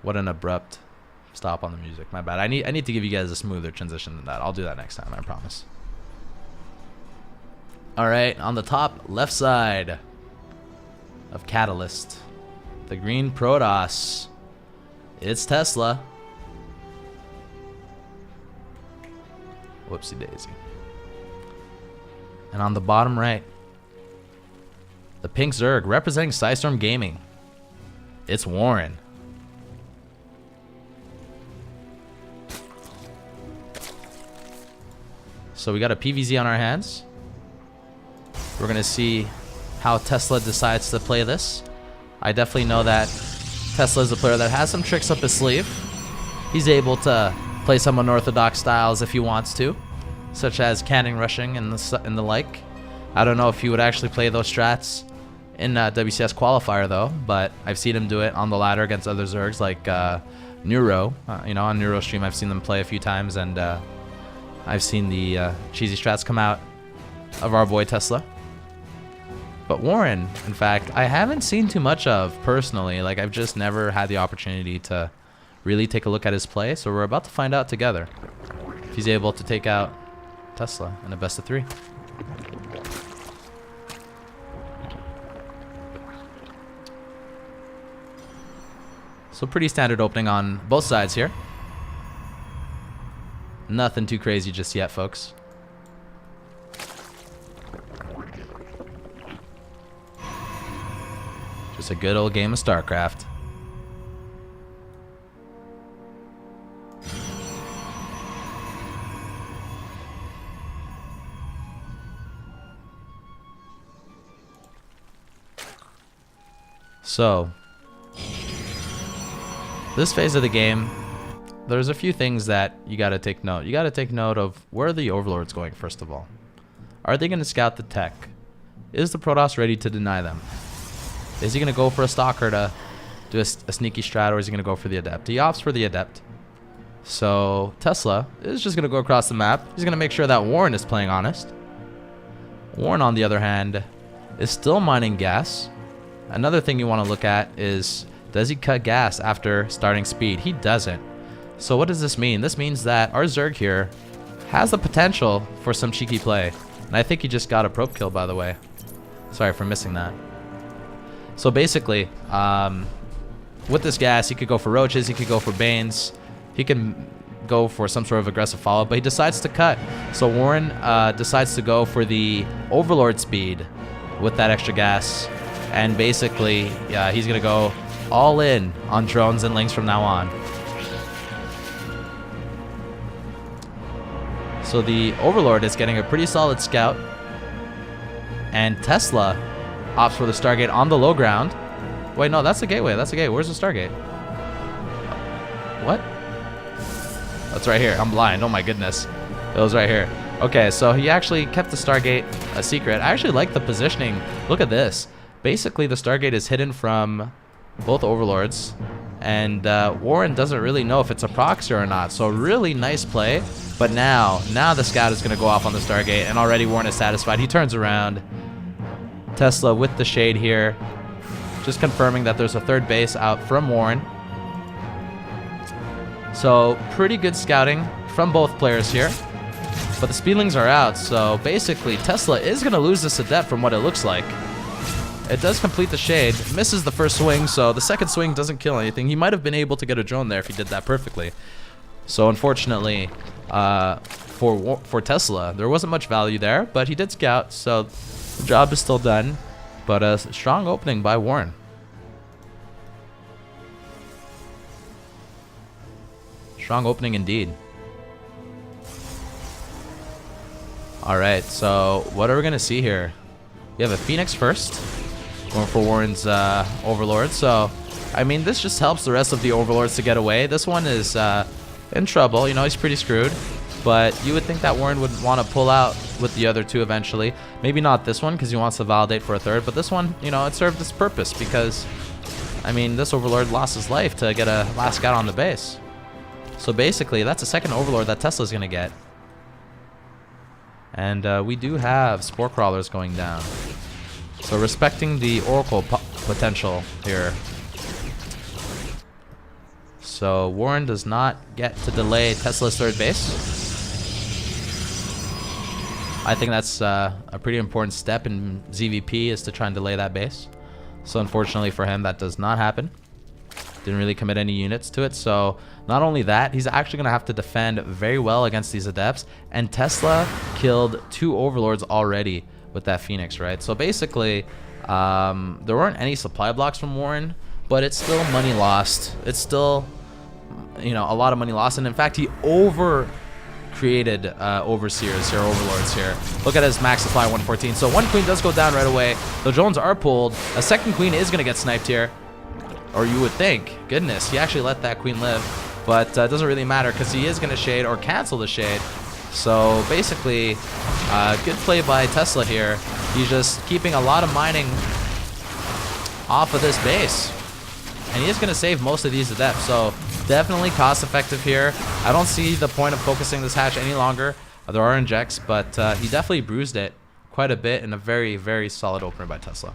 What an abrupt stop on the music. My bad. I need to give you guys a smoother transition than that. I'll do that next time, I promise. All right, on the top left side of Catalyst, the green Protoss. It's Tesla. Whoopsie daisy. And on the bottom right, the pink Zerg representing Psystorm Gaming. It's Warren. So we got a PVZ on our hands. We're going to see how Tesla decides to play this. I definitely know that Tesla is a player that has some tricks up his sleeve. He's able to play some unorthodox styles if he wants to, such as cannon rushing and the like. I don't know if he would actually play those strats in WCS Qualifier though, but I've seen him do it on the ladder against other Zergs like Neuro. You know, on Neuro stream I've seen them play a few times, and I've seen the cheesy strats come out of our boy Tesla. But Warren, in fact, I haven't seen too much of personally. Like, I've just never had the opportunity to really take a look at his play, so we're about to find out together if he's able to take out Tesla in a best of 3. So pretty standard opening on both sides here. Nothing too crazy just yet, folks. Just a good old game of StarCraft. So, this phase of the game, there's a few things that you got to take note. You got to take note of where are the Overlords going, first of all. Are they going to scout the tech? Is the Protoss ready to deny them? Is he going to go for a Stalker to do a sneaky strat, or is he going to go for the Adept? He opts for the Adept. So Tesla is just going to go across the map. He's going to make sure that Warren is playing honest. Warren, on the other hand, is still mining gas. Another thing you want to look at is, does he cut gas after starting speed? He doesn't. So what does this mean? This means that our Zerg here has the potential for some cheeky play. And I think he just got a probe kill, by the way. Sorry for missing that. So basically, with this gas, he could go for roaches, he could go for banes, he can go for some sort of aggressive follow-up, but he decides to cut. So Warren decides to go for the Overlord speed with that extra gas, and basically, yeah, he's gonna go all in on drones and links from now on. So the Overlord is getting a pretty solid scout, and Tesla opts for the Stargate on the low ground. Wait, no, that's the gateway. That's the gateway. Where's the Stargate? What? That's right here. I'm blind. Oh my goodness. It was right here. Okay, so he actually kept the Stargate a secret. I actually like the positioning. Look at this. Basically, the Stargate is hidden from both Overlords, and Warren doesn't really know if it's a proxy or not. So really nice play. But now the scout is going to go off on the Stargate, and already Warren is satisfied. He turns around. Tesla with the shade here, just confirming that there's a third base out from Warren. So pretty good scouting from both players here, but the speedlings are out, so basically Tesla is going to lose this Adept from what it looks like. It does complete the shade, misses the first swing, so the second swing doesn't kill anything. He might have been able to get a drone there if he did that perfectly. So unfortunately for Tesla, there wasn't much value there, but he did scout, so the job is still done, but a strong opening by Warren. Strong opening indeed. Alright, so what are we going to see here? We have a Phoenix first, going for Warren's Overlord. So, I mean, this just helps the rest of the Overlords to get away. This one is in trouble. You know, he's pretty screwed. But you would think that Warren would want to pull out with the other two eventually. Maybe not this one because he wants to validate for a third. But this one, you know, it served its purpose because, I mean, this Overlord lost his life to get a last scout on the base. So basically, that's a second Overlord that Tesla's going to get. And we do have Spore Crawlers going down. So respecting the Oracle potential here. So Warren does not get to delay Tesla's third base. I think that's a pretty important step in ZVP, is to try and delay that base. So unfortunately for him, that does not happen. Didn't really commit any units to it. So not only that, he's actually going to have to defend very well against these Adepts. And Tesla killed 2 Overlords already with that Phoenix, right? So basically, there weren't any supply blocks from Warren, but it's still money lost. It's still, you know, a lot of money lost. And in fact, he created Overseers here, Overlords here. Look at his max supply, 114. So 1 queen does go down right away. The drones are pulled. A 2nd queen is going to get sniped here. Or you would think. Goodness, he actually let that queen live. But it doesn't really matter because he is going to shade or cancel the shade. So basically, good play by Tesla here. He's just keeping a lot of mining off of this base. And he is going to save most of these Adepts. So definitely cost effective here. I don't see the point of focusing this hatch any longer. There are injects, but he definitely bruised it quite a bit in a very, very solid opener by Tesla.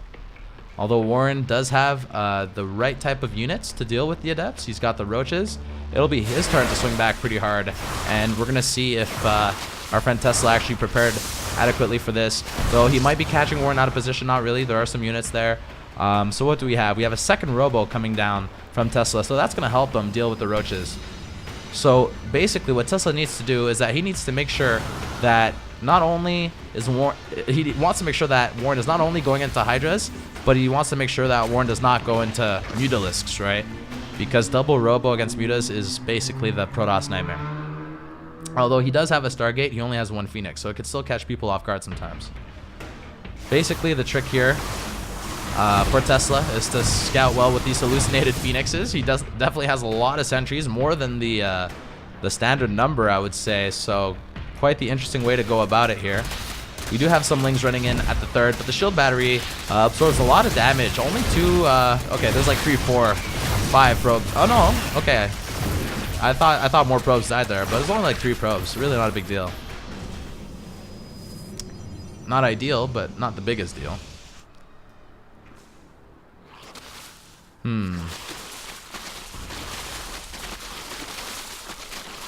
Although Warren does have the right type of units to deal with the Adepts. He's got the Roaches. It'll be his turn to swing back pretty hard. And we're going to see if our friend Tesla actually prepared adequately for this. Though he might be catching Warren out of position. Not really. There are some units there. So what do we have? We have a 2nd Robo coming down from Tesla. So that's going to help them deal with the Roaches. So basically what Tesla needs to do is that he needs to make sure that not only is Warren, he wants to make sure that Warren is not only going into Hydras, but he wants to make sure that Warren does not go into Mutalisks, right? Because double Robo against Mutas is basically the Protoss nightmare. Although he does have a Stargate, he only has 1 Phoenix, so it could still catch people off guard sometimes. Basically, the trick here for Tesla is to scout well with these hallucinated Phoenixes. He definitely has a lot of sentries, more than the standard number, I would say. So quite the interesting way to go about it here. We do have some Lings running in at the 3rd, but the shield battery absorbs a lot of damage. Only 2, okay, there's like 3, 4, 5 probes. Oh no, okay. I thought more probes died there, but it's only like 3 probes. Really not a big deal. Not ideal, but not the biggest deal.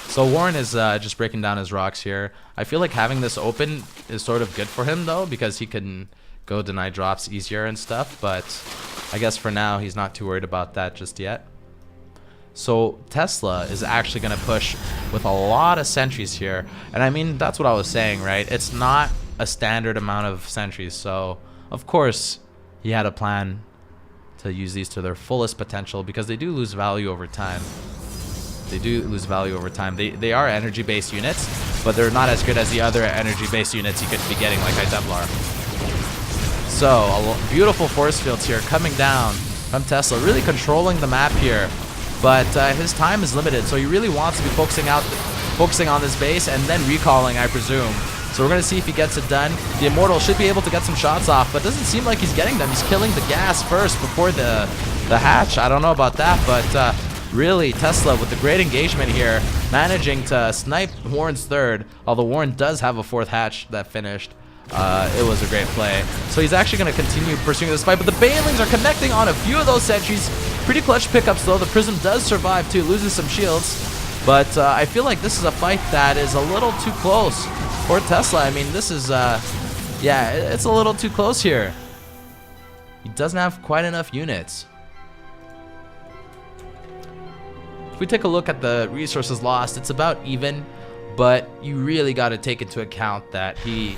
So Warren is just breaking down his rocks here. I feel like having this open is sort of good for him though, because he can go deny drops easier and stuff, but I guess for now he's not too worried about that just yet. So Tesla is actually going to push with a lot of sentries here. And I mean, that's what I was saying, right? It's not a standard amount of sentries. So of course he had a plan to use these to their fullest potential, because they do lose value over time. They do lose value over time. They are energy-based units, but they're not as good as the other energy-based units you could be getting, like Templar. So, a beautiful force fields here coming down from Tesla, really controlling the map here. But his time is limited, so he really wants to be focusing on this base and then recalling, I presume. So we're going to see if he gets it done. The Immortal should be able to get some shots off, but doesn't seem like he's getting them. He's killing the gas first before the hatch. I don't know about that, but really, Tesla with the great engagement here, managing to snipe Warren's 3rd, although Warren does have a 4th hatch that finished. It was a great play. So he's actually going to continue pursuing this fight, but the Banelings are connecting on a few of those sentries. Pretty clutch pickups though. The Prism does survive too, loses some shields. But I feel like this is a fight that is a little too close for Tesla. I mean, this is, yeah, it's a little too close here. He doesn't have quite enough units. If we take a look at the resources lost, it's about even, but you really got to take into account that he,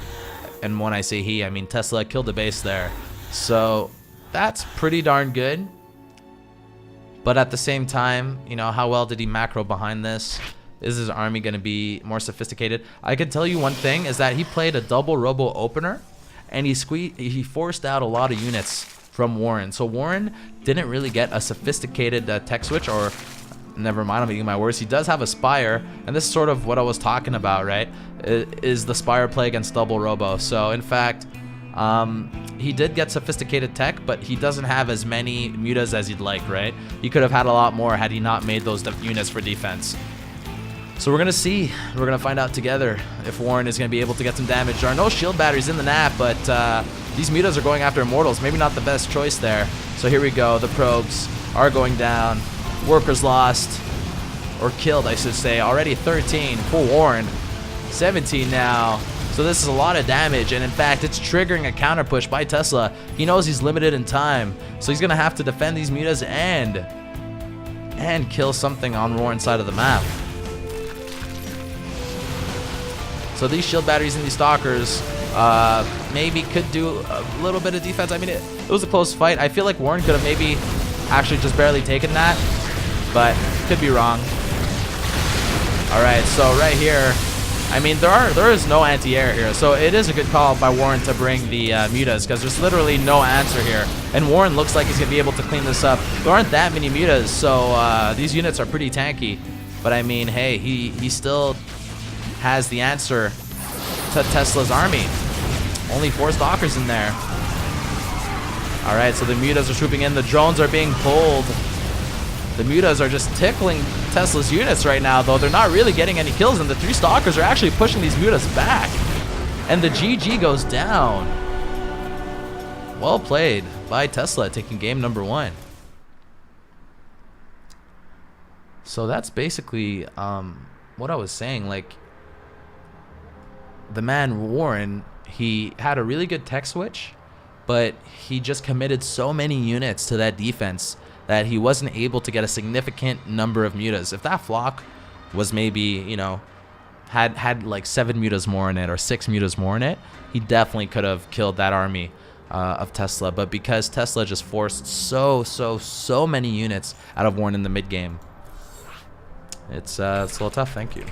and when I say he, I mean Tesla, killed the base there. So that's pretty darn good. But at the same time, you know, how well did he macro behind this? Is his army going to be more sophisticated? I can tell you one thing, is that he played a double Robo opener, and he forced out a lot of units from Warren. So Warren didn't really get a sophisticated tech switch, or never mind, I'm eating my words. He does have a Spire, and this is sort of what I was talking about, right? Is the Spire play against double Robo. So in fact, he did get sophisticated tech, but he doesn't have as many mutas as he'd like, right? He could have had a lot more had he not made those units for defense. So we're going to see. We're going to find out together if Warren is going to be able to get some damage. There are no shield batteries in the nap, but these mutas are going after Immortals. Maybe not the best choice there. So here we go. The probes are going down. Workers lost. or killed, I should say. Already 13 for Warren. 17 now. So this is a lot of damage, and in fact, it's triggering a counter push by Tesla. He knows he's limited in time, so he's gonna have to defend these mutas and kill something on Warren's side of the map. So these shield batteries and these stalkers maybe could do a little bit of defense. I mean, it was a close fight. I feel like Warren could have maybe actually just barely taken that, but could be wrong. All right, so right here, I mean, there is no anti-air here, so it is a good call by Warren to bring the mutas, because there's literally no answer here. And Warren looks like he's going to be able to clean this up. There aren't that many mutas, so these units are pretty tanky. But I mean, hey, he still has the answer to Tesla's army. Only 4 stalkers in there. All right, so the mutas are swooping in. The drones are being pulled. The mutas are just tickling Tesla's units right now, though they're not really getting any kills, and the 3 stalkers are actually pushing these mutas back. And the GG goes down. Well played by Tesla, taking game number 1. So that's basically what I was saying. Like, the man Warren, he had a really good tech switch, but he just committed so many units to that defense that he wasn't able to get a significant number of mutas. If that flock was maybe, you know, had like 7 mutas more in it or 6 mutas more in it, he definitely could have killed that army of Tesla. But because Tesla just forced so many units out of Warren in the mid game, it's a little tough. Thank you.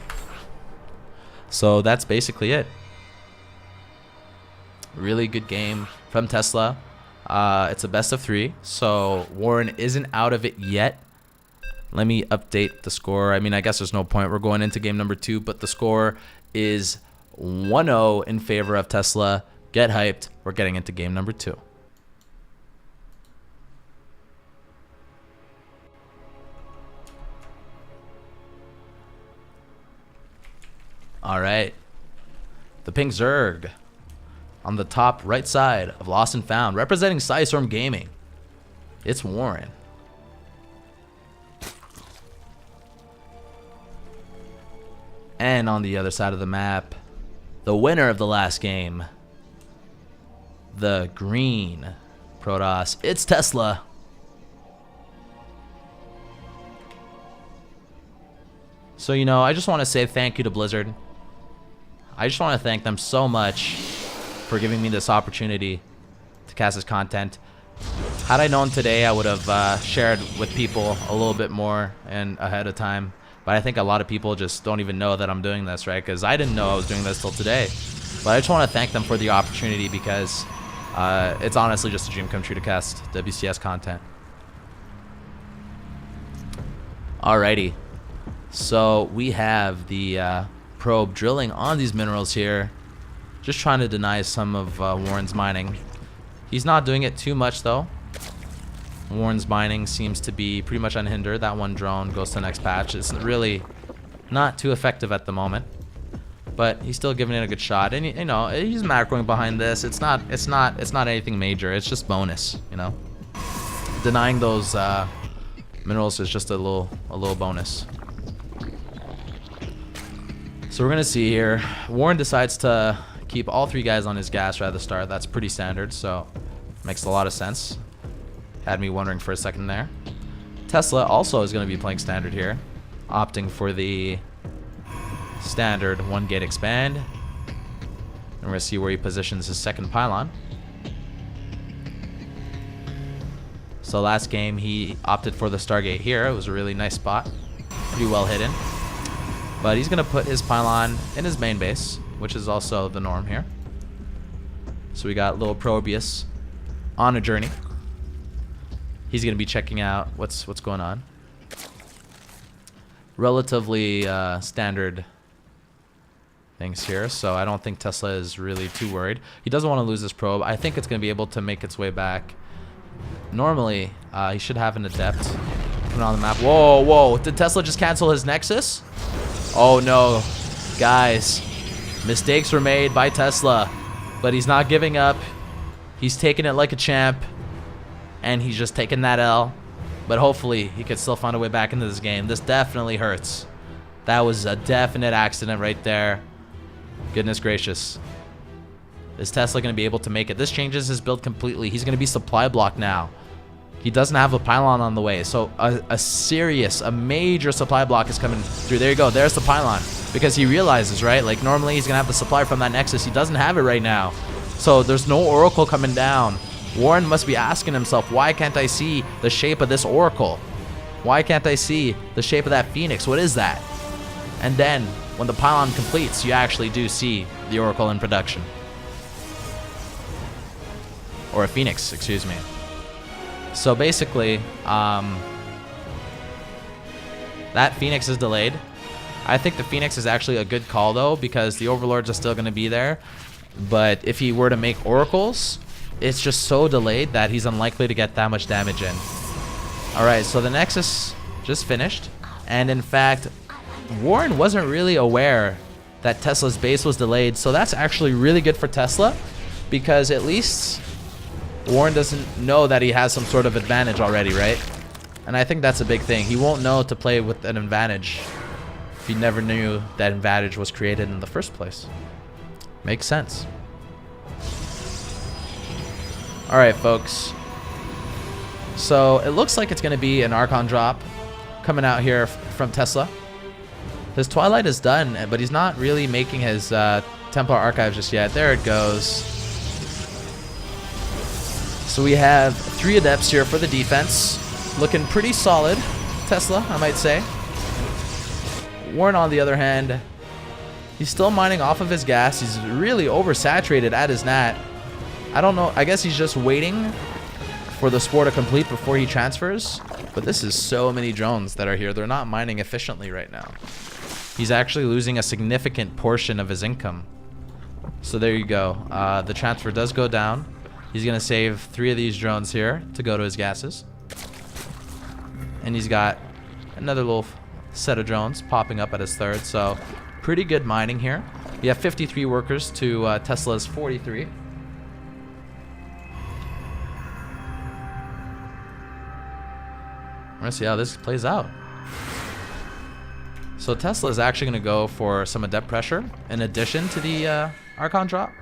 So that's basically it. Really good game from Tesla. It's a best of 3, so Warren isn't out of it yet. Let me update the score. I mean, I guess there's no point. We're going into game number 2, but the score is 1-0 in favor of Tesla. Get hyped. We're getting into game number 2. All right. The pink Zerg on the top right side of Lost and Found, representing Psystorm Gaming. It's Warren. And on the other side of the map, the winner of the last game, the green Protoss, it's Tesla. So, you know, I just want to say thank you to Blizzard. I just want to thank them so much for giving me this opportunity to cast this content. Had I known today, I would have shared with people a little bit more and ahead of time. But I think a lot of people just don't even know that I'm doing this, right? Because I didn't know I was doing this till today. But I just want to thank them for the opportunity, because it's honestly just a dream come true to cast WCS content. Alrighty. So we have the probe drilling on these minerals here. Just trying to deny some of Warren's mining. He's not doing it too much, though. Warren's mining seems to be pretty much unhindered. That one drone goes to the next patch. It's really not too effective at the moment, but he's still giving it a good shot. And you know, he's macroing behind this. It's not anything major. It's just bonus, you know. Denying those minerals is just a little bonus. So we're gonna see here. Warren decides to keep all 3 guys on his gas right at the start. That's pretty standard, so makes a lot of sense. Had me wondering for a second there. Tesla also is going to be playing standard here, opting for the standard 1 gate expand. And we're going to see where he positions his second pylon. So last game he opted for the Stargate here. It was a really nice spot, pretty well hidden. But he's going to put his pylon in his main base, which is also the norm here. So we got little Probius on a journey. He's going to be checking out what's going on. Relatively standard things here, so I don't think Tesla is really too worried. He doesn't want to lose this probe. I think it's going to be able to make its way back. Normally, he should have an adept put on the map. Whoa. Did Tesla just cancel his Nexus? Oh, no. Guys, mistakes were made by Tesla, but he's not giving up. He's taking it like a champ, and he's just taking that L. but hopefully he could still find a way back into this game. This definitely hurts. That was a definite accident right there. Goodness gracious. Is Tesla going to be able to make it? This changes his build completely. He's going to be supply blocked now. He doesn't have a pylon on the way. So a major supply block is coming through. There you go. There's the pylon. Because he realizes, right? Like normally he's going to have the supply from that Nexus. He doesn't have it right now. So there's no Oracle coming down. Warren must be asking himself, why can't I see the shape of this Oracle? Why can't I see the shape of that Phoenix? What is that? And then when the pylon completes, you actually do see the Oracle in production. Or a Phoenix, excuse me. So basically, that Phoenix is delayed. I think the Phoenix is actually a good call though, because the Overlords are still going to be there. But if he were to make Oracles, it's just so delayed that he's unlikely to get that much damage in. Alright, so the Nexus just finished. And in fact, Warren wasn't really aware that Tesla's base was delayed. So that's actually really good for Tesla, because at least Warren doesn't know that he has some sort of advantage already, right? And I think that's a big thing. He won't know to play with an advantage if he never knew that advantage was created in the first place. Makes sense. Alright, folks. So it looks like it's going to be an Archon drop coming out here from Tesla. His Twilight is done, but he's not really making his Templar Archives just yet. There it goes. So we have 3 Adepts here for the defense. Looking pretty solid. Tesla, I might say. Warren, on the other hand, he's still mining off of his gas. He's really oversaturated at his nat. I don't know. I guess he's just waiting for the spore to complete before he transfers. But this is so many drones that are here. They're not mining efficiently right now. He's actually losing a significant portion of his income. So there you go. The transfer does go down. He's going to save 3 of these drones here to go to his gases. And he's got another little set of drones popping up at his 3rd. So pretty good mining here. We have 53 workers to Tesla's 43. We're going to see how this plays out. So Tesla is actually going to go for some Adept pressure in addition to the Archon drop.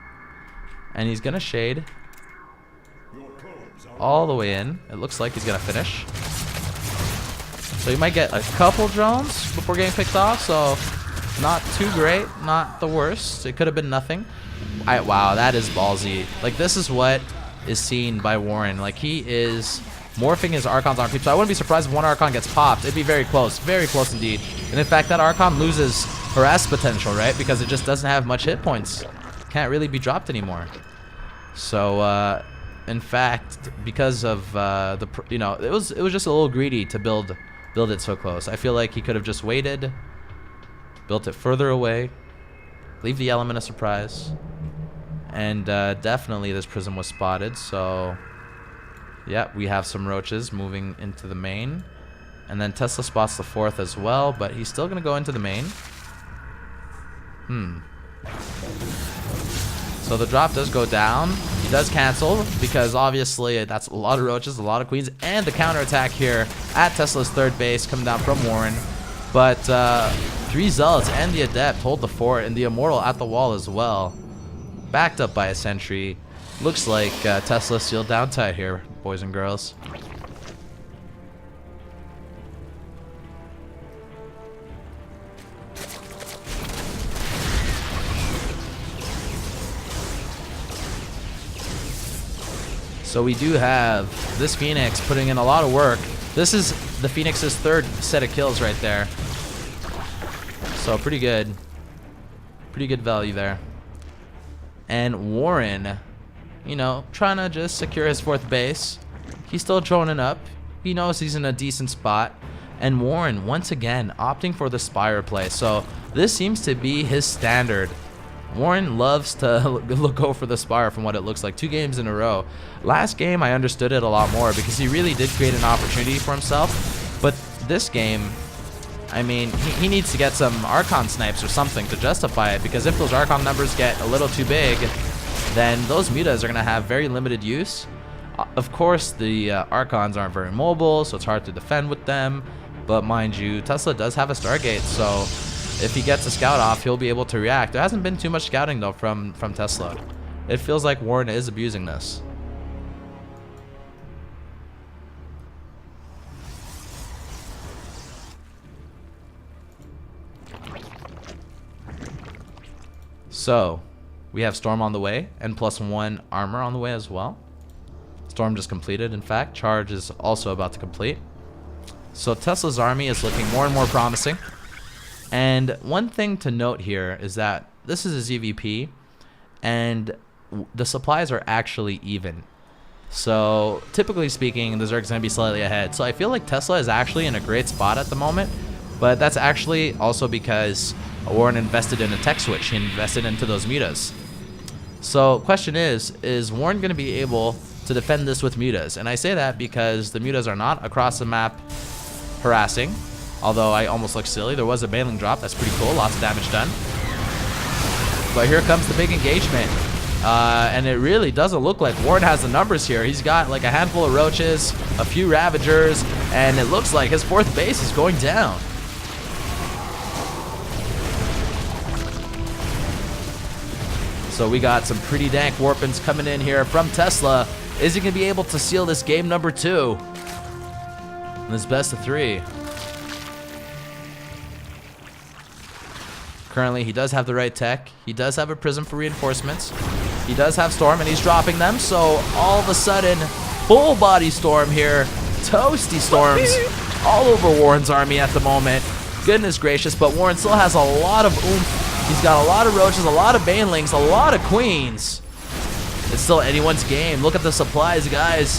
And he's going to shade all the way in. It looks like he's going to finish. So you might get a couple drones before getting picked off. So not too great. Not the worst. It could have been nothing. Wow, that is ballsy. Like, this is what is seen by Warren. Like, he is morphing his Archons on creep. So I wouldn't be surprised if one Archon gets popped. It'd be very close. Very close indeed. And in fact, that Archon loses harass potential, right? Because it just doesn't have much hit points. Can't really be dropped anymore. So, in fact, because of it was just a little greedy to build it so close. I feel like he could have just waited, built it further away, leave the element of surprise, and definitely this prism was spotted. So yeah, we have some roaches moving into the main, and then Tesla spots the 4th as well, but he's still gonna go into the main. So the drop does go down. He does cancel because obviously that's a lot of roaches, a lot of queens, and the counterattack here at Tesla's 3rd base coming down from Warren. But 3 Zealots and the Adept hold the fort, and the Immortal at the wall as well. Backed up by a sentry. Looks like Tesla sealed down tight here, boys and girls. So we do have this Phoenix putting in a lot of work. This is the Phoenix's 3rd set of kills right there. So pretty good. Pretty good value there. And Warren, you know, trying to just secure his 4th base. He's still droning up. He knows he's in a decent spot. And Warren, once again, opting for the Spire play. So this seems to be his standard. Warren loves to go for the Spire from what it looks like. 2 games in a row. Last game, I understood it a lot more because he really did create an opportunity for himself. But this game, I mean, he needs to get some Archon snipes or something to justify it, because if those Archon numbers get a little too big, then those mutas are going to have very limited use. Of course, the Archons aren't very mobile, so it's hard to defend with them. But mind you, Tesla does have a Stargate, so if he gets a scout off, he'll be able to react. There hasn't been too much scouting, though, from Tesla. It feels like Warren is abusing this. So, we have Storm on the way, and +1 armor on the way as well. Storm just completed, in fact. Charge is also about to complete. So Tesla's army is looking more and more promising. And one thing to note here is that this is a ZVP, and the supplies are actually even. So typically speaking, the Zerg's going to be slightly ahead. So I feel like Tesla is actually in a great spot at the moment, but that's actually also because Warren invested in a tech switch. He invested into those mutas. So question is Warren going to be able to defend this with mutas? And I say that because the mutas are not across the map harassing, although I almost look silly. There was a baneling drop. That's pretty cool. Lots of damage done. But here comes the big engagement. And it really doesn't look like Warren has the numbers here. He's got like a handful of roaches, a few ravagers, and it looks like his 4th base is going down. So we got some pretty dank warpins coming in here from Tesla. Is he going to be able to seal this game number 2? In this best of 3. Currently, he does have the right tech. He does have a prism for reinforcements. He does have Storm, and he's dropping them. So all of a sudden, full body Storm here. Toasty Storms all over Warren's army at the moment. Goodness gracious, but Warren still has a lot of oomph. He's got a lot of roaches, a lot of banelings, a lot of queens. It's still anyone's game. Look at the supplies, guys.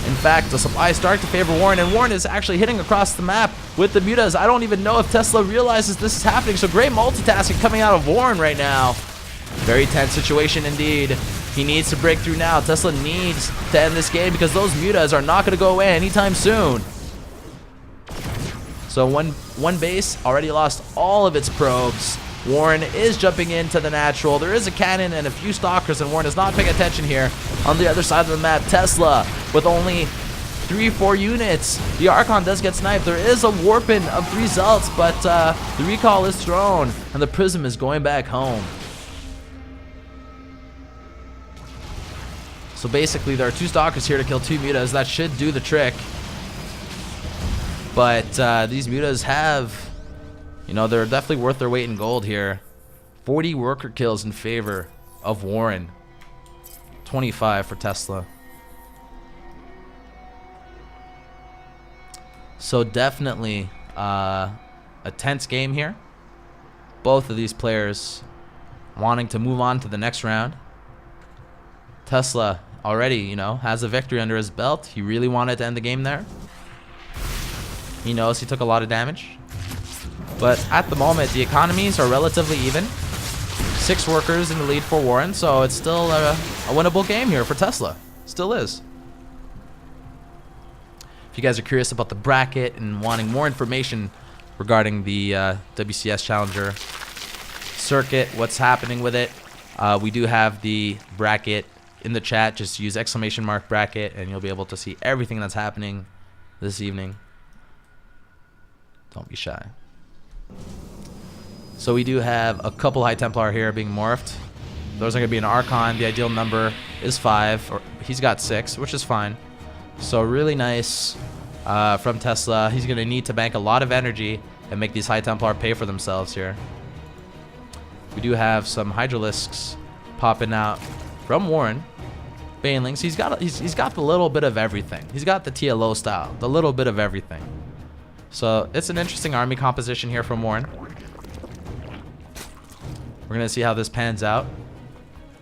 In fact, the supplies start to favor Warren, and Warren is actually hitting across the map with the mutas. I don't even know if Tesla realizes this is happening, so great multitasking coming out of Warren right now. Very tense situation indeed. He needs to break through now. Tesla needs to end this game because those mutas are not going to go away anytime soon. So one base already lost all of its probes. Warren is jumping into the natural. There is a cannon and a few stalkers, and Warren is not paying attention here. On the other side of the map, Tesla with only 3-4 units. The Archon does get sniped. There is a warpin of 3 Zealots, but the recall is thrown, and the Prism is going back home. So basically, there are 2 stalkers here to kill 2 mutas. That should do the trick. But these mutas have... You know, they're definitely worth their weight in gold here. 40 worker kills in favor of Warren. 25 for Tesla. So definitely a tense game here. Both of these players wanting to move on to the next round. Tesla already, you know, has a victory under his belt. He really wanted to end the game there. He knows he took a lot of damage. But at the moment, the economies are relatively even. 6 workers in the lead for Warren, so it's still a winnable game here for Tesla. Still is. If you guys are curious about the bracket and wanting more information regarding the WCS Challenger circuit, what's happening with it, we do have the bracket in the chat. Just use !bracket and you'll be able to see everything that's happening this evening. Don't be shy. So we do have a couple High Templar here being morphed. Those are going to be an Archon. The ideal number is 5. Or he's got 6, which is fine. So really nice from Tesla. He's going to need to bank a lot of energy and make these High Templar pay for themselves here. We do have some Hydralisks popping out from Warren. Banelings. He's got the little bit of everything. He's got the TLO style. The little bit of everything. So it's an interesting army composition here from Warren. We're going to see how this pans out.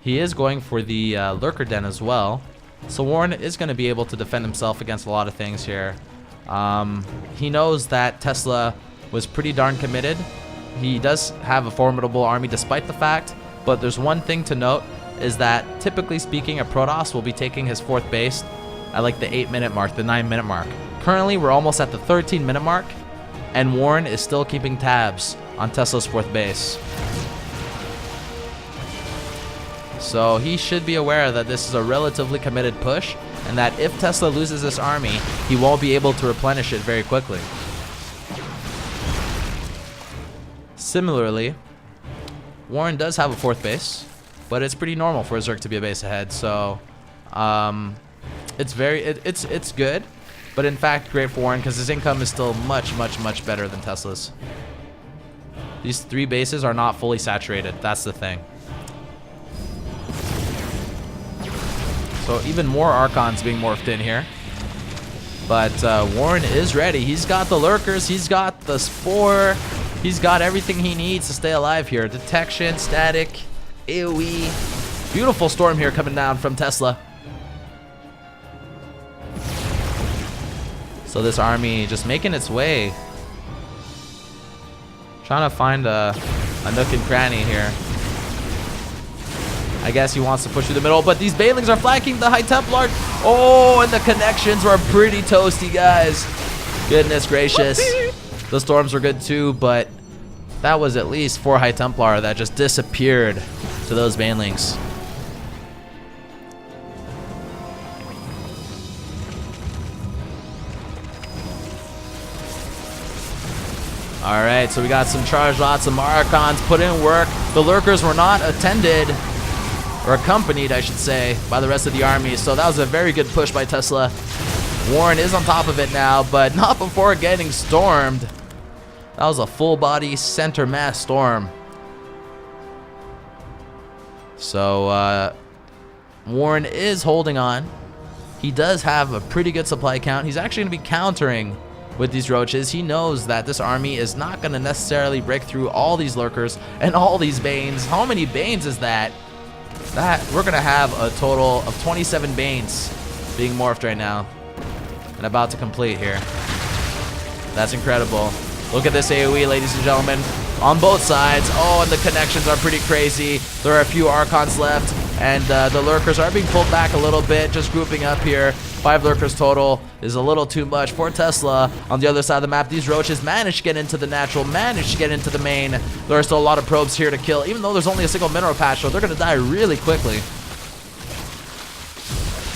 He is going for the Lurker Den as well. So Warren is going to be able to defend himself against a lot of things here. He knows that Tesla was pretty darn committed. He does have a formidable army despite the fact. But there's one thing to note is that typically speaking, a Protoss will be taking his 4th base at like the 8-minute mark, the 9-minute mark. Currently, we're almost at the 13-minute mark, and Warren is still keeping tabs on Tesla's 4th base. So he should be aware that this is a relatively committed push. and that if Tesla loses this army, he won't be able to replenish it very quickly. Similarly, Warren does have a 4th base, but it's pretty normal for Zerg to be a base ahead, so it's good, but in fact great for Warren because his income is still much better than Tesla's. These 3 bases are not fully saturated, that's the thing. So even more Archons being morphed in here. But Warren is ready. He's got the Lurkers, he's got the Spore, he's got everything he needs to stay alive here. Detection, static, AoE. Beautiful storm here coming down from Tesla. So this army just making its way. Trying to find a nook and cranny here. I guess he wants to push through the middle, but these Banelings are flanking the High Templar. Oh, and the connections were pretty toasty, guys. Goodness gracious. The storms were good too, but that was at least 4 High Templar that just disappeared to those Banelings. All right, so we got some charge lots, some Archons put in work. The Lurkers were not attended, or accompanied, I should say, by the rest of the army. So that was a very good push by Tesla. Warren is on top of it now, but not before getting stormed. That was a full body center mass storm. So Warren is holding on. He does have a pretty good supply count. He's actually going to be countering with these roaches. He knows that this army is not going to necessarily break through all these Lurkers and all these Banes. How many Banes is that? We're going to have a total of 27 Banes being morphed right now and about to complete here. That's incredible. Look at this AoE, ladies and gentlemen, on both sides. Oh, and the connections are pretty crazy. There are a few Archons left, and the Lurkers are being pulled back a little bit, just grouping up here. 5 Lurkers total is a little too much for Tesla. On the other side of the map, these roaches managed to get into the natural, managed to get into the main. There are still a lot of probes here to kill, even though there's only a single mineral patch, so they're going to die really quickly.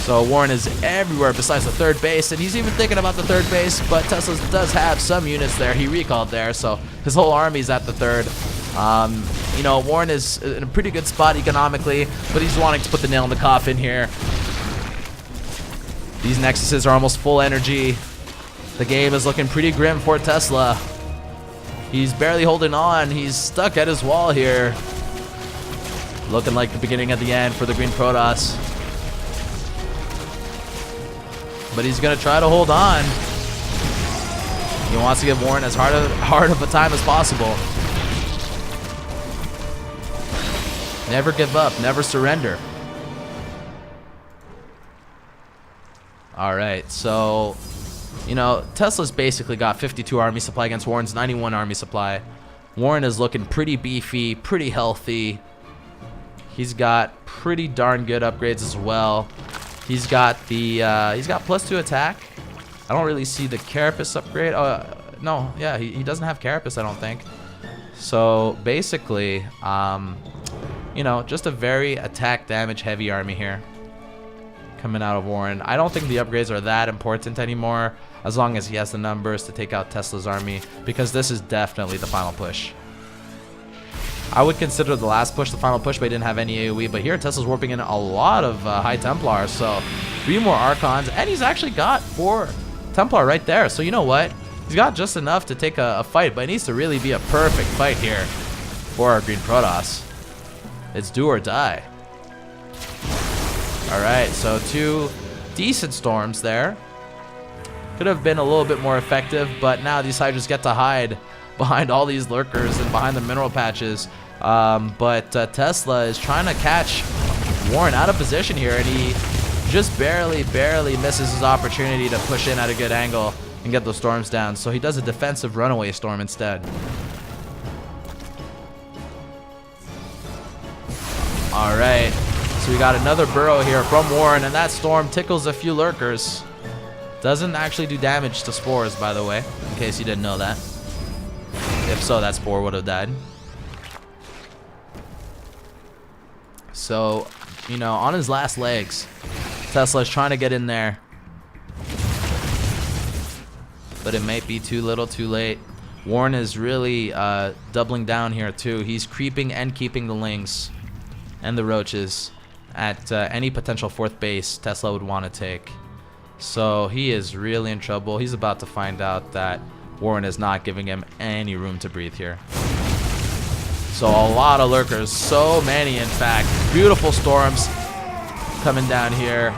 So Warren is everywhere besides the 3rd base, and he's even thinking about the 3rd base, but Tesla does have some units there. He recalled there, so his whole army's at the 3rd. You know, Warren is in a pretty good spot economically, but he's wanting to put the nail in the coffin here. These Nexuses are almost full energy. The game is looking pretty grim for Tesla. He's barely holding on. He's stuck at his wall here. Looking like the beginning of the end for the Green Protoss. But he's going to try to hold on. He wants to give Warren as hard of a time as possible. Never give up. Never surrender. All right, so, you know, Tesla's basically got 52 army supply against Warren's 91 army supply. Warren is looking pretty beefy, pretty healthy. He's got pretty darn good upgrades as well. He's got the he's got +2 attack. I don't really see the Carapace upgrade. No, yeah, he doesn't have Carapace, I don't think. So basically, you know, just a very attack damage heavy army here coming out of Warren. I don't think the upgrades are that important anymore, as long as he has the numbers to take out Tesla's army, because this is definitely the final push. I would consider the last push the final push, but he didn't have any AoE. But here, Tesla's warping in a lot of High Templars, so 3 more Archons, and he's actually got 4 Templar right there. So you know what? He's got just enough to take a fight, but it needs to really be a perfect fight here for our Green Protoss. It's do or die. All right, so 2 decent storms there. Could have been a little bit more effective, but now these Hydras get to hide behind all these Lurkers and behind the mineral patches. But Tesla is trying to catch Warren out of position here, and he just barely misses his opportunity to push in at a good angle and get those storms down. So he does a defensive runaway storm instead. All right, so we got another burrow here from Warren, and that storm tickles a few Lurkers. Doesn't actually do damage to spores, by the way, in case you didn't know that. If so, that spore would have died. So, you know, on his last legs, Tesla is trying to get in there, but it might be too little too late. Warren is really doubling down here too. He's creeping and keeping the Lynx and the Roaches at any potential fourth base Tesla would want to take. So he is really in trouble. He's about to find out that Warren is not giving him any room to breathe here. So a lot of lurkers, so many in fact. Beautiful storms coming down here,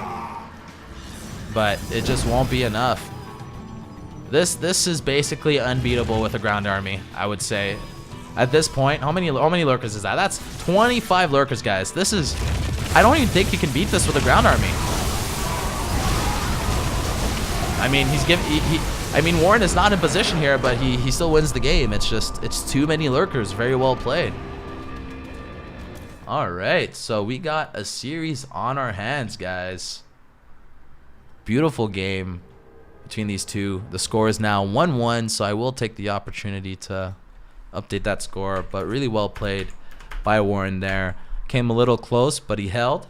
but it just won't be enough. This is basically unbeatable with a ground army, I would say. At this point, how many lurkers is that? That's 25 lurkers, guys. This is, I don't even think you can beat this with a ground army. I mean, I mean, Warren is not in position here, but he still wins the game. It's just, it's too many lurkers. Very well played. All right, so we got a series on our hands, guys. Beautiful game between these two. The score is now 1-1, so I will take the opportunity to update that score, but really well played by Warren there. Came a little close, but he held,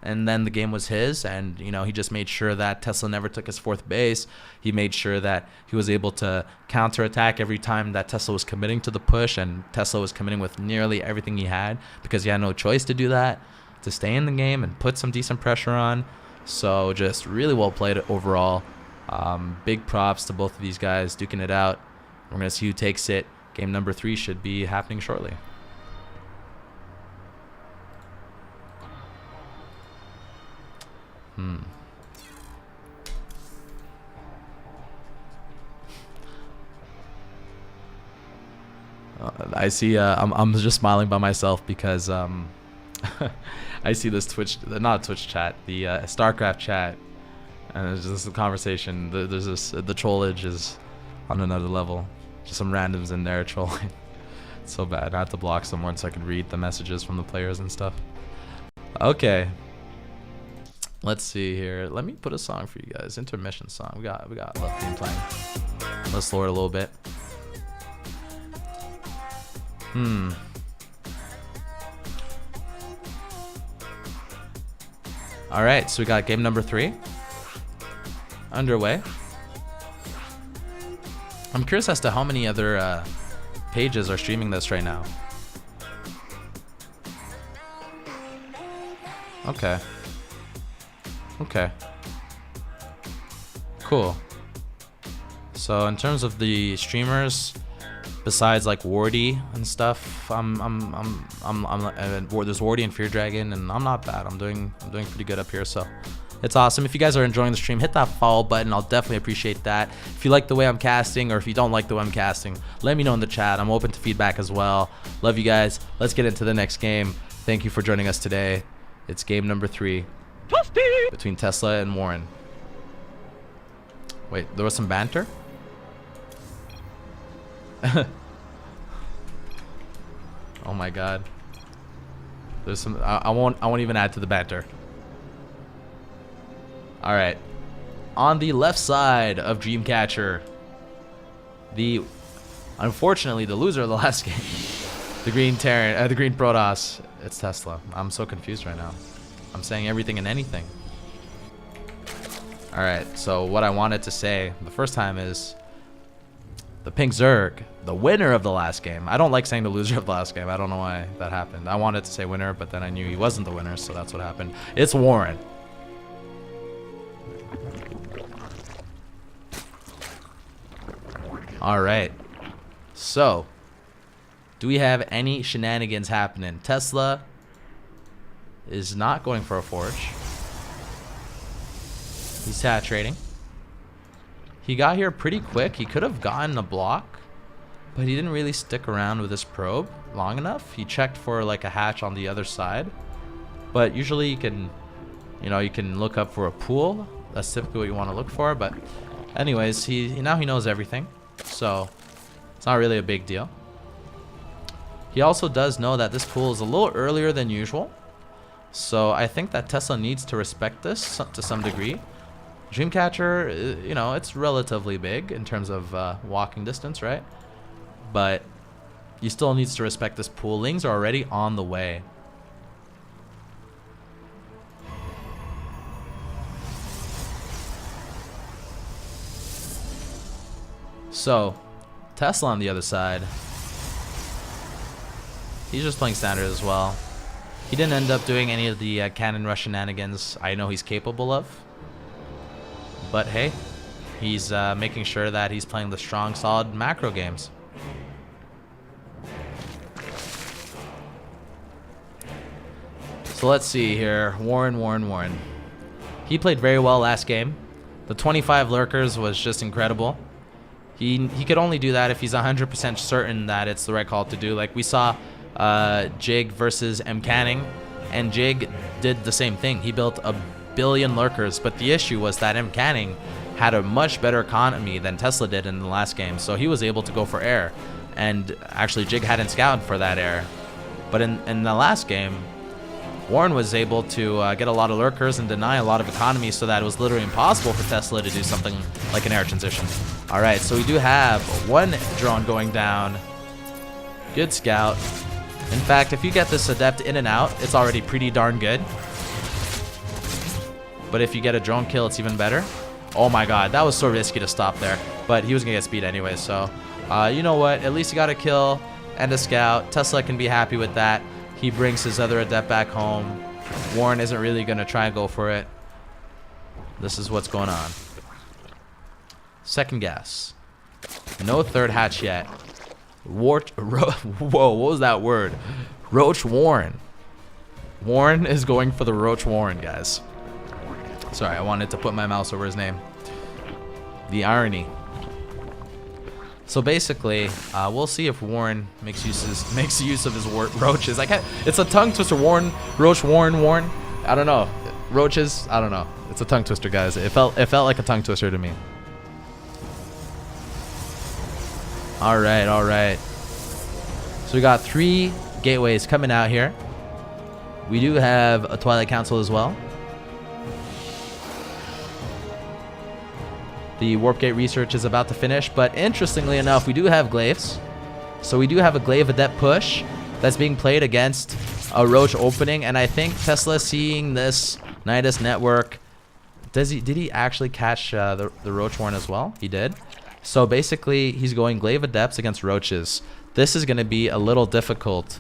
and then the game was his, and you know, he just made sure that Tesla never took his fourth base. He made sure that he was able to counterattack every time that Tesla was committing to the push, and Tesla was committing with nearly everything he had because he had no choice to do that, to stay in the game and put some decent pressure on. So just really well played overall. Big props to both of these guys duking it out. We're going to see who takes it. Game number 3 should be happening shortly. I see. I'm just smiling by myself because I see this Twitch, not Twitch chat, the StarCraft chat, and there's just a conversation. There's this, the trollage is on another level. Just some randoms in there trolling. It's so bad. I have to block someone so I can read the messages from the players and stuff. Okay. Let's see here. Let me put a song for you guys. Intermission song. We got Left Team playing. Let's lower it a little bit. All right, so we got game number 3 underway. I'm curious as to how many other pages are streaming this right now. Okay. Okay. Cool. So in terms of the streamers, besides like Wardy and stuff, there's Wardy and Fear Dragon, and I'm not bad. I'm doing pretty good up here, so it's awesome. If you guys are enjoying the stream, hit that follow button. I'll definitely appreciate that. If you like the way I'm casting, or if you don't like the way I'm casting, let me know in the chat. I'm open to feedback as well. Love you guys. Let's get into the next game. Thank you for joining us today. It's game number 3 between Tesla and Warren. Wait, there was some banter? Oh my god. There's some I won't even add to the banter. All right. On the left side of Dreamcatcher, unfortunately the loser of the last game, the green Terran, the green Protoss, it's Tesla. I'm so confused right now. I'm saying everything and anything. All right. So what I wanted to say the first time is the Pink Zerg, the winner of the last game. I don't like saying the loser of the last game. I don't know why that happened. I wanted to say winner, but then I knew he wasn't the winner, so that's what happened. It's Warren. All right. So, do we have any shenanigans happening? Tesla is not going for a forge. He's saturating. He got here pretty quick. He could have gotten a block, but he didn't really stick around with his probe long enough. He checked for like a hatch on the other side, but usually you can, you can look up for a pool. That's typically what you want to look for. But anyways, now he knows everything, so it's not really a big deal. He also does know that this pool is a little earlier than usual, so I think that Tesla needs to respect this to some degree. Dreamcatcher, it's relatively big in terms of walking distance, right? But he still needs to respect this pool. Lings are already on the way. So, Tesla on the other side, he's just playing standard as well. He didn't end up doing any of the cannon rush shenanigans I know he's capable of. But hey, he's making sure that he's playing the strong, solid macro games. So let's see here. Warren. He played very well last game. The 25 lurkers was just incredible. He could only do that if he's 100% certain that it's the right call to do. Like we saw Jig versus M. Canning, and Jig did the same thing. He built a billion lurkers, but the issue was that M. Canning had a much better economy than Tesla did in the last game, so he was able to go for air. And actually, Jig hadn't scouted for that air. But in the last game, Warren was able to get a lot of lurkers and deny a lot of economy, so that it was literally impossible for Tesla to do something like an air transition. All right, so we do have one drone going down. Good scout. In fact, if you get this adept in and out, it's already pretty darn good. But if you get a drone kill, it's even better. Oh my god, that was so risky to stop there. But he was going to get speed anyway, so you know what? At least he got a kill and a scout. Tesla can be happy with that. He brings his other adept back home. Warren isn't really going to try and go for it. This is what's going on. Second gas. No third hatch yet. Whoa, what was that word? Roach Warren. Warren is going for the Roach Warren, guys. Sorry, I wanted to put my mouse over his name. The irony. So basically, we'll see if Warren makes use of his roaches. It's a tongue twister. Warren, Roach, Warren. I don't know. Roaches. I don't know. It's a tongue twister, guys. It felt like a tongue twister to me. All right. So we got 3 gateways coming out here. We do have a Twilight Council as well. The Warp Gate research is about to finish, but interestingly enough, we do have glaives. So we do have a glaive adept push that's being played against a Roach opening, and I think Tesla, seeing this Nidus network, did he actually catch the Roach Warren as well? He did. So basically, he's going glaive adepts against Roaches. This is going to be a little difficult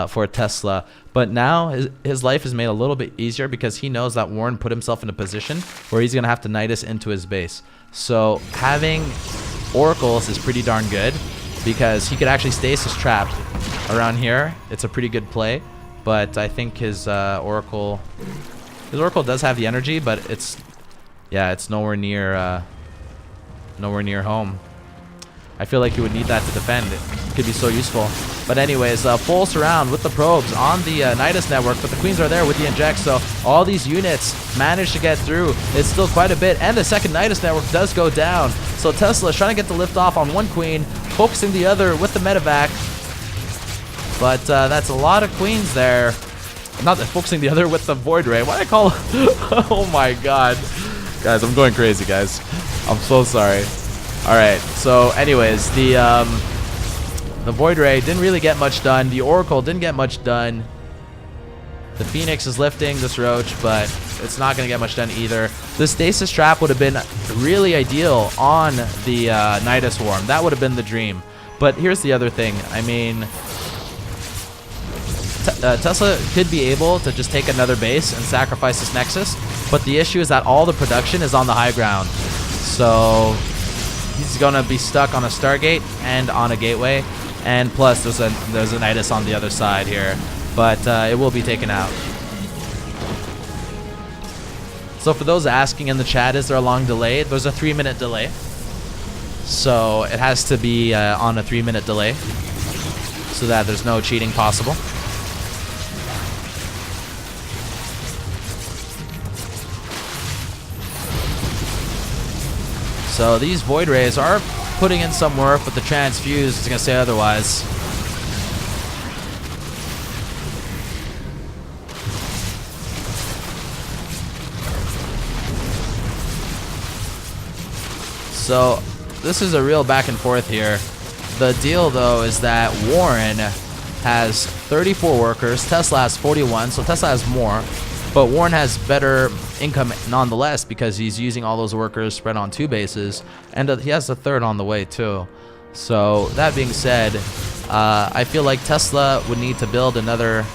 for Tesla, but now his life is made a little bit easier because he knows that Warren put himself in a position where he's going to have to Nidus into his base. So having oracles is pretty darn good because he could actually stasis trap around here. It's a pretty good play, but I think his oracle does have the energy, but it's nowhere near home. I feel like you would need that to defend. It could be so useful. But anyways, full surround with the probes on the Nidus network, but the queens are there with the inject, so all these units manage to get through. It's still quite a bit, and the second Nidus network does go down. So Tesla is trying to get the lift off on one queen, focusing the other with the medevac. But that's a lot of queens there. Not focusing the other with the Void Ray. Why did I call oh my god. Guys, I'm going crazy, guys. I'm so sorry. Alright, so anyways, the Void Ray didn't really get much done. The Oracle didn't get much done. The Phoenix is lifting this Roach, but it's not going to get much done either. The Stasis Trap would have been really ideal on the Nidus Worm. That would have been the dream. But here's the other thing. I mean, Tesla could be able to just take another base and sacrifice this Nexus, but the issue is that all the production is on the high ground. So he's going to be stuck on a Stargate and on a gateway, and plus there's a Nidus on the other side here, but it will be taken out. So for those asking in the chat, is there a long delay? There's a 3-minute delay. So it has to be on a 3-minute delay so that there's no cheating possible. So these Void Rays are putting in some work, but the Transfuse is going to say otherwise. So this is a real back and forth here. The deal, though, is that Warren has 34 workers. Tesla has 41, so Tesla has more. But Warren has better income nonetheless because he's using all those workers spread on 2 bases, and he has a third on the way too. So that being said, I feel like Tesla would need to build another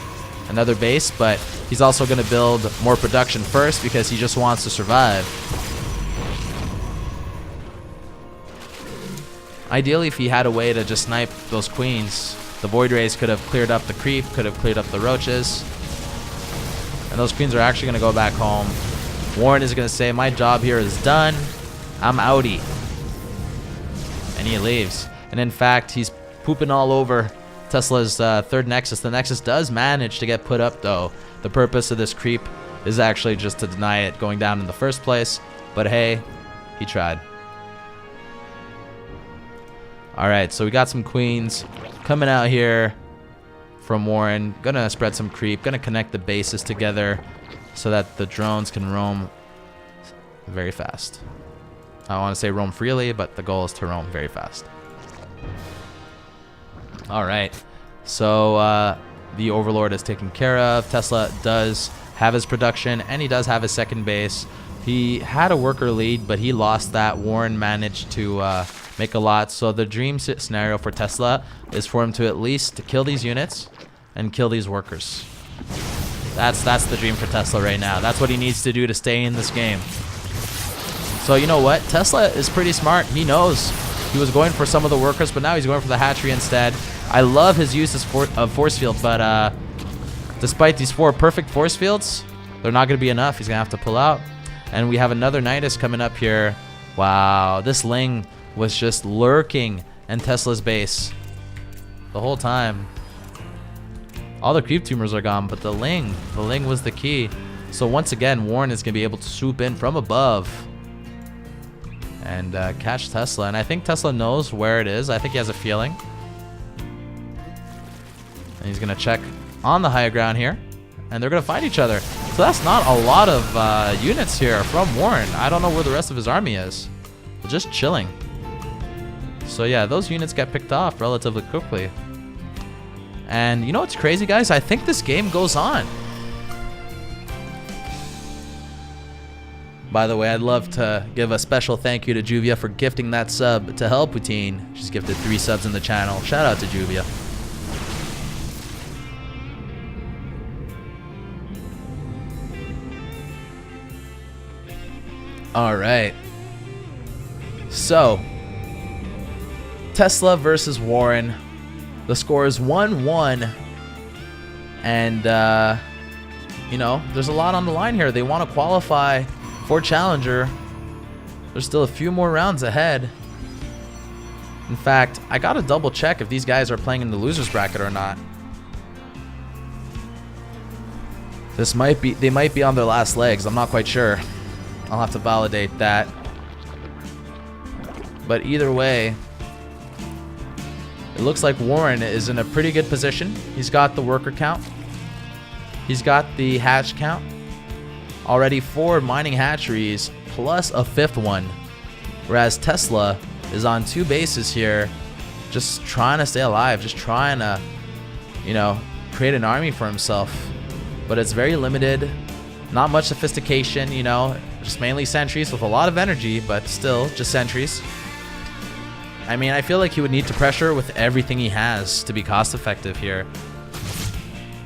base, but he's also going to build more production first because he just wants to survive. Ideally, if he had a way to just snipe those queens, the Void Rays could have cleared up the creep, could have cleared up the roaches. And those queens are actually going to go back home. Warren is going to say, my job here is done. I'm outie. And he leaves. And in fact, he's pooping all over Tesla's third Nexus. The Nexus does manage to get put up, though. The purpose of this creep is actually just to deny it going down in the first place. But hey, he tried. Alright, so we got some queens coming out here from Warren. Gonna spread some creep. Gonna connect the bases together so that the drones can roam very fast. I want to say roam freely, but the goal is to roam very fast. Alright, so the Overlord is taken care of. Tesla does have his production, and he does have his second base. He had a worker lead, but he lost that. Warren managed to make a lot. So the dream scenario for Tesla is for him to at least kill these units and kill these workers. That's the dream for Tesla right now. That's what he needs to do to stay in this game. So you know what? Tesla is pretty smart. He knows he was going for some of the workers, but now he's going for the hatchery instead. I love his use of force field, but despite these 4 perfect force fields, they're not going to be enough. He's going to have to pull out. And we have another Nidus coming up here. Wow, this Ling was just lurking in Tesla's base the whole time. All the creep tumors are gone, but the Ling was the key. So once again, Warren is going to be able to swoop in from above and catch Tesla. And I think Tesla knows where it is. I think he has a feeling. And he's going to check on the higher ground here. And they're going to fight each other. So that's not a lot of units here from Warren. I don't know where the rest of his army is. They're just chilling. So yeah, those units get picked off relatively quickly. And you know what's crazy, guys? I think this game goes on. By the way, I'd love to give a special thank you to Juvia for gifting that sub to Helputine. She's gifted 3 subs in the channel. Shout out to Juvia. All right. So, Tesla versus Warren. The score is 1-1. And, you know, there's a lot on the line here. They want to qualify for Challenger. There's still a few more rounds ahead. In fact, I got to double check if these guys are playing in the losers bracket or not. They might be on their last legs. I'm not quite sure. I'll have to validate that. But either way, it looks like Warren is in a pretty good position. He's got the worker count. He's got the hatch count. Already 4 mining hatcheries plus a 5th one. Whereas Tesla is on 2 bases here, just trying to stay alive, just trying to, you know, create an army for himself. But it's very limited. Not much sophistication, you know, just mainly sentries with a lot of energy, but still just sentries. I mean, I feel like he would need to pressure with everything he has to be cost effective here.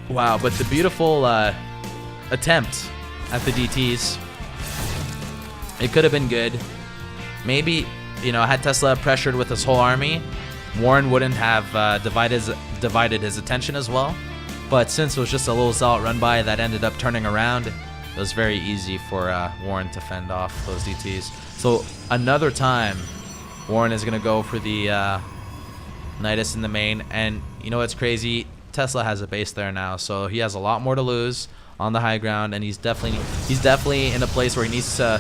Wow, but the beautiful attempt at the DTs, it could have been good. Maybe, you know, had Tesla pressured with his whole army, Warren wouldn't have divided his attention as well. But since it was just a little zealot run by that ended up turning around, it was very easy for Warren to fend off those DTs. So another time, Warren is going to go for the Nidus in the main. And you know what's crazy? Tesla has a base there now, so he has a lot more to lose on the high ground, and he's definitely in a place where he needs to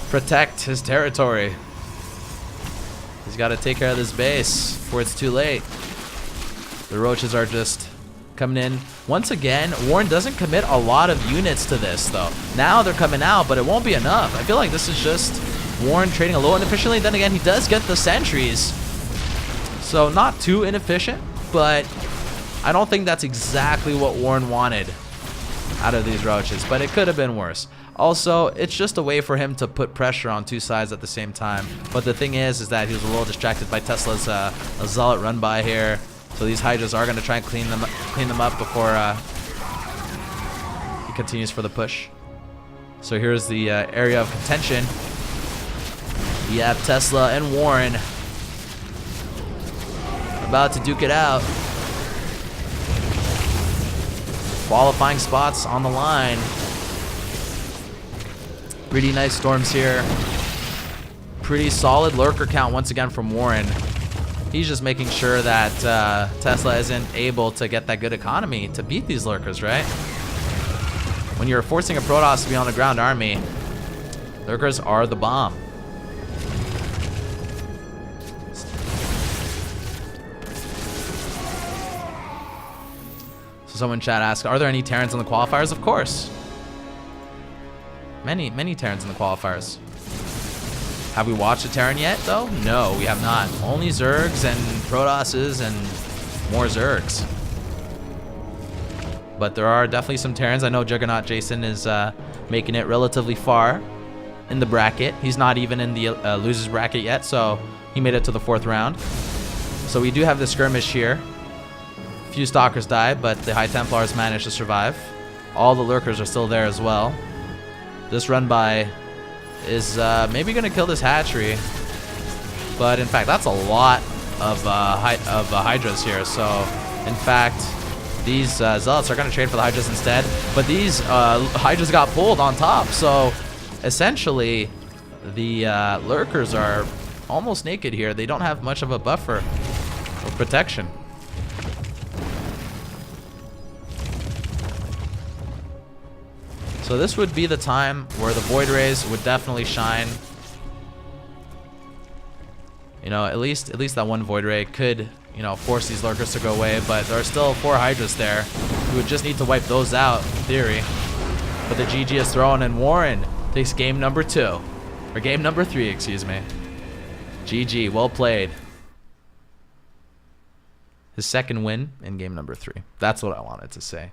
protect his territory. He's got to take care of this base before it's too late. The roaches are just coming in. Once again, Warren doesn't commit a lot of units to this, though. Now they're coming out, but it won't be enough. I feel like this is just Warren trading a little inefficiently. Then again, he does get the sentries. So not too inefficient, but I don't think that's exactly what Warren wanted. out of these roaches, but it could have been worse. Also, it's just a way for him to put pressure on two sides at the same time. But the thing is that he was a little distracted by Tesla's Zealot run by here. So these Hydras are going to try and clean them up before he continues for the push. So here's the area of contention. We have Tesla and Warren about to duke it out. Qualifying spots on the line. Pretty nice storms here. Pretty solid lurker count once again from Warren. He's just making sure that Tesla isn't able to get that good economy to beat these lurkers, right? When you're forcing a Protoss to be on the ground army, lurkers are the bomb. So someone in chat asked, are there any Terrans in the qualifiers? Of course. Many Terrans in the qualifiers. Have we watched a Terran yet, though? No, we have not. Only Zergs and Protosses and more Zergs. But there are definitely some Terrans. I know Juggernaut Jason is making it relatively far in the bracket. He's not even in the losers bracket yet, so he made it to the 4th round. So we do have the skirmish here. A few Stalkers died, but the High Templars managed to survive. All the Lurkers are still there as well. This run by is maybe going to kill this hatchery. But in fact, that's a lot of Hydras here. So in fact, these Zealots are going to trade for the Hydras instead. But these Hydras got pulled on top. So essentially, the Lurkers are almost naked here. They don't have much of a buffer or protection. So this would be the time where the Void Rays would definitely shine. You know, at least that one Void Ray could, you know, force these Lurkers to go away, but there are still 4 Hydras there. We would just need to wipe those out, in theory. But the GG is thrown, and Warren takes game number 2. Or game number 3, excuse me. GG, well played. His second win in game number 3. That's what I wanted to say.